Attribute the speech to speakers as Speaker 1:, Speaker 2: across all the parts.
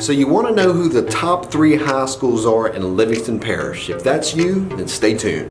Speaker 1: So you want to know who the top 3 high schools are in Livingston Parish. If that's you, then stay tuned.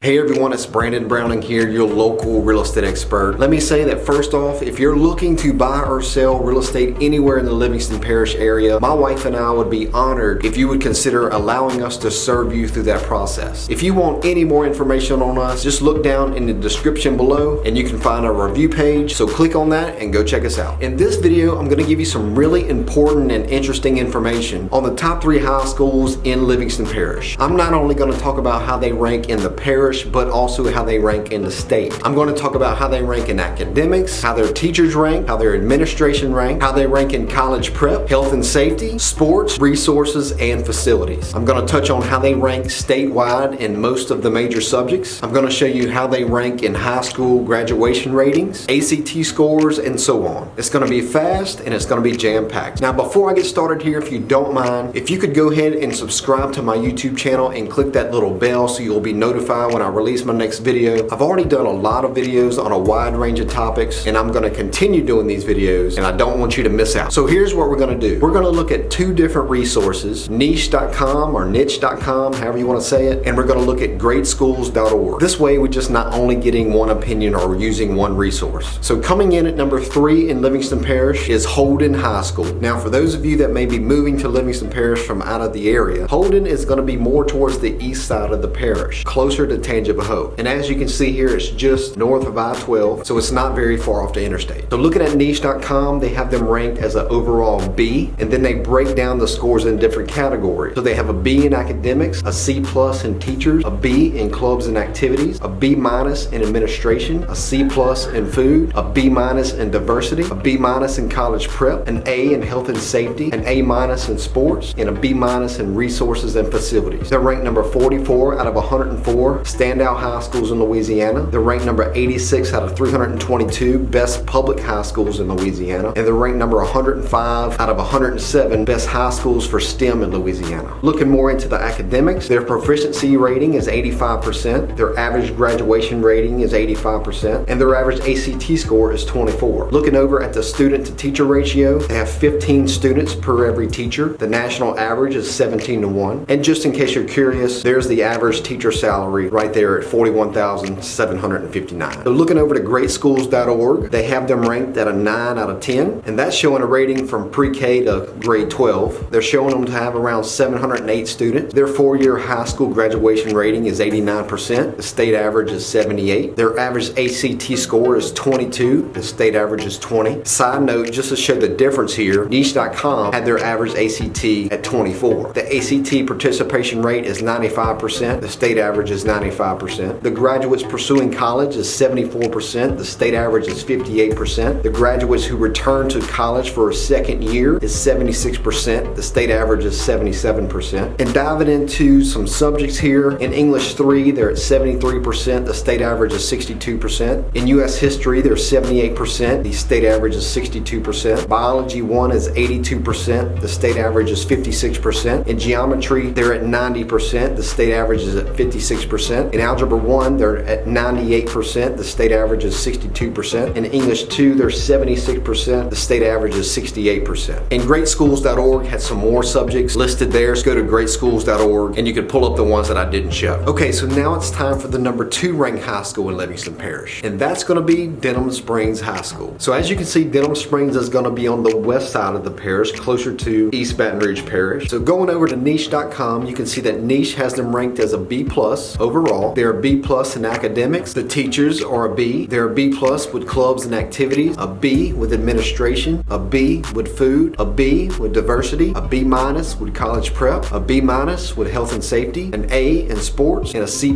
Speaker 1: Hey everyone, it's Brandon Browning here, your local real estate expert. Let me say that first off, if you're looking to buy or sell real estate anywhere in the Livingston Parish area, my wife and I would be honored if you would consider allowing us to serve you through that process. If you want any more information on us, just look down in the description below and you can find our review page. So click on that and go check us out. In this video, I'm going to give you some really important and interesting information on the top 3 high schools in Livingston Parish. I'm not only going to talk about how they rank in the parish, but also how they rank in the state. I'm going to talk about how they rank in academics, how their teachers rank, how their administration rank, how they rank in college prep, health and safety, sports, resources, and facilities. I'm going to touch on how they rank statewide in most of the major subjects. I'm going to show you how they rank in high school graduation ratings, ACT scores, and so on. It's going to be fast and it's going to be jam-packed. Now, before I get started here, if you don't mind, if you could go ahead and subscribe to my YouTube channel and click that little bell so you'll be notified when I release my next video. I've already done a lot of videos on a wide range of topics, and I'm going to continue doing these videos, and I don't want you to miss out. So here's what we're going to do. We're going to look at 2 different resources, niche.com or niche.com, however you want to say it, and we're going to look at greatschools.org. This way we're just not only getting one opinion or using one resource. So coming in at number 3 in Livingston Parish is Holden High School. Now for those of you that may be moving to Livingston Parish from out of the area, Holden is going to be more towards the east side of the parish, closer to Tangipahoa. And as you can see here, it's just north of I-12, so it's not very far off the interstate. So looking at niche.com, they have them ranked as an overall B, and then they break down the scores in different categories. So they have a B in academics, a C+ in teachers, a B in clubs and activities, a B- in administration, a C+ in food, a B- in diversity, a B- in college prep, an A in health and safety, an A- in sports, and a B- in resources and facilities. They're ranked number 44 out of 104 standout high schools in Louisiana. They're ranked number 86 out of 322 best public high schools in Louisiana, and they're ranked number 105 out of 107 best high schools for STEM in Louisiana. Looking more into the academics, their proficiency rating is 85%, their average graduation rating is 85%, and their average ACT score is 24. Looking over at the student to teacher ratio, they have 15 students per every teacher. The national average is 17-1. And just in case you're curious, there's the average teacher salary right there at $41,759. So looking over to greatschools.org, they have them ranked at a 9 out of 10, and that's showing a rating from pre-K to grade 12. They're showing them to have around 708 students. Their 4-year high school graduation rating is 89%. The state average is 78. Their average ACT score is 22. The state average is 20. Side note, just to show the difference here, niche.com had their average ACT at 24. The ACT participation rate is 95%. The state average is 95%. The graduates pursuing college is 74%. The state average is 58%. The graduates who return to college for a second year is 76%. The state average is 77%. And diving into some subjects here, in English 3, they're at 73%. The state average is 62%. In U.S. history, they're 78%. The state average is 62%. Biology 1 is 82%. The state average is 56%. In geometry, they're at 90%. The state average is at 56%. In algebra 1, they're at 98%. The state average is 62%. In English 2, they're 76%. The state average is 68%. And greatschools.org had some more subjects listed there. So go to greatschools.org and you can pull up the ones that I didn't show. Okay, so now it's time for the number 2 ranked high school in Livingston Parish, and that's going to be Denham Springs High School. So as you can see, Denham Springs is going to be on the west side of the parish, closer to East Baton Rouge Parish. So going over to niche.com, you can see that niche has them ranked as a B+ overall. They're a B+ in academics. The teachers are a B. They're a B+ with clubs and activities, a B with administration, a B with food, a B with diversity, a B- with college prep, a B- with health and safety, an A in sports, and a C+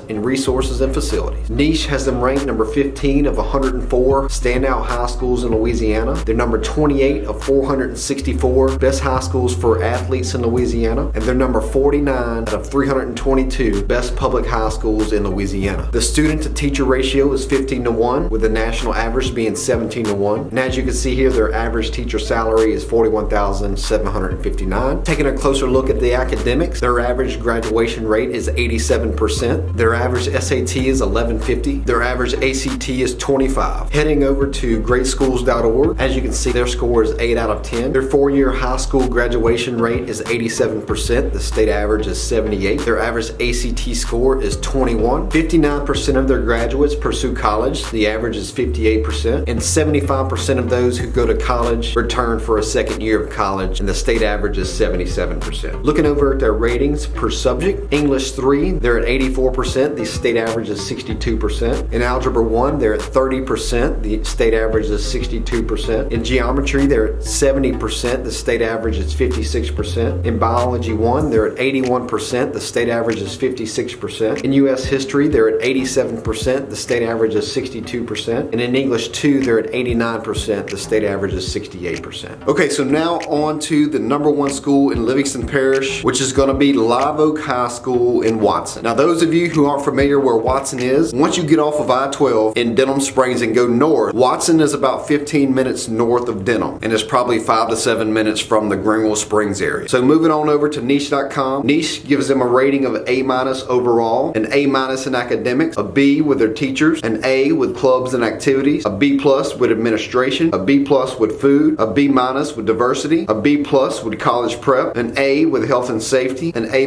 Speaker 1: in resources and facilities. Niche has them ranked number 15 of 104 standout high schools in Louisiana. They're number 28 of 464 best high schools for athletes in Louisiana, and they're number 49 out of 322 best public high high schools in Louisiana. The student to teacher ratio is 15-1, with the national average being 17-1. And as you can see here, their average teacher salary is $41,759. Taking a closer look at the academics, their average graduation rate is 87%. Their average SAT is 1150. Their average ACT is 25. Heading over to greatschools.org, as you can see, their score is 8 out of 10. Their 4-year high school graduation rate is 87%. The state average is 78. Their average ACT score is 21. 59% of their graduates pursue college. The average is 58%. And 75% of those who go to college return for a second year of college, and the state average is 77%. Looking over at their ratings per subject, English 3, they're at 84%. The state average is 62%. In Algebra 1, they're at 30%. The state average is 62%. In Geometry, they're at 70%. The state average is 56%. In Biology 1, they're at 81%. The state average is 56%. In U.S. History, they're at 87%. The state average is 62%. And in English 2, they're at 89%. The state average is 68%. Okay, so now on to the #1 school in Livingston Parish, which is going to be Live Oak High School in Watson. Now, those of you who aren't familiar where Watson is, once you get off of I-12 in Denham Springs and go north, Watson is about 15 minutes north of Denham, and it's probably 5 to 7 minutes from the Greenville Springs area. So moving on over to niche.com, Niche gives them a rating of A- overall, an A- in academics, a B with their teachers, an A with clubs and activities, a B+ with administration, a B+ with food, a B- with diversity, a B+ with college prep, an A with health and safety, an A-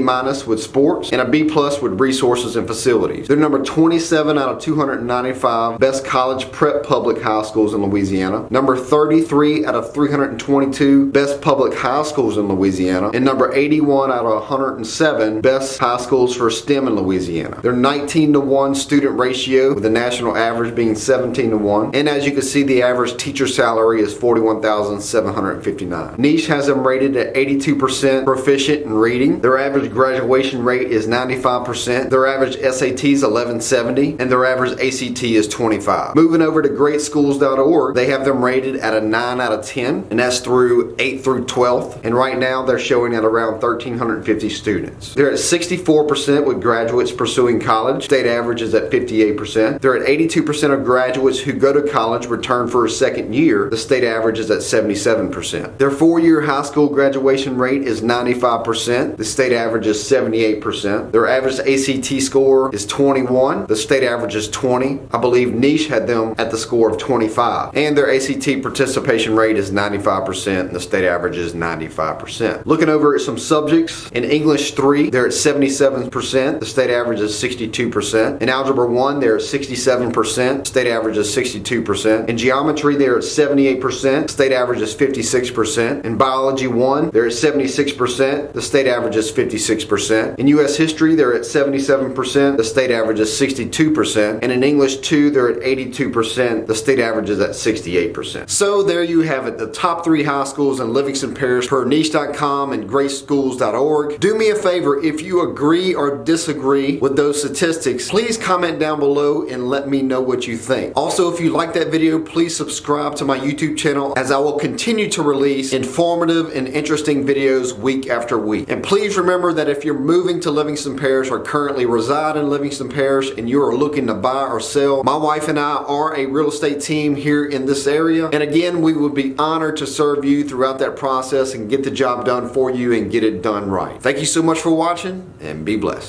Speaker 1: with sports, and a B+ with resources and facilities. They're number 27 out of 295 best college prep public high schools in Louisiana, number 33 out of 322 best public high schools in Louisiana, and number 81 out of 107 best high schools for STEM in Louisiana. They're 19-1 student ratio, with the national average being 17-1. And as you can see, the average teacher salary is $41,759. Niche has them rated at 82% proficient in reading. Their average graduation rate is 95%. Their average SAT is 1170, and their average ACT is 25. Moving over to greatschools.org, they have them rated at a 9 out of 10, and that's through 8th through 12th. And right now they're showing at around 1,350 students. They're at 64% with graduates pursuing college. State average is at 58%. They're at 82% of graduates who go to college return for a second year. The state average is at 77%. Their 4-year high school graduation rate is 95%. The state average is 78%. Their average ACT score is 21. The state average is 20. I believe Niche had them at the score of 25. And their ACT participation rate is 95%, and the state average is 95%. Looking over at some subjects, in English 3, they're at 77%. The state average is 62%. In Algebra 1, they're at 67%. State average is 62%. In Geometry, they're at 78%. State average is 56%. In Biology 1, they're at 76%. The state average is 56%. In U.S. History, they're at 77%. The state average is 62%. And in English 2, they're at 82%. The state average is at 68%. So there you have it, the top 3 high schools in Livingston Parish per niche.com and greatschools.org. Do me a favor, if you agree or disagree with those statistics, please comment down below and let me know what you think. Also, if you like that video, please subscribe to my YouTube channel, as I will continue to release informative and interesting videos week after week. And please remember that if you're moving to Livingston Parish or currently reside in Livingston Parish and you are looking to buy or sell, my wife and I are a real estate team here in this area. And again, we would be honored to serve you throughout that process and get the job done for you and get it done right. Thank you so much for watching, and be blessed.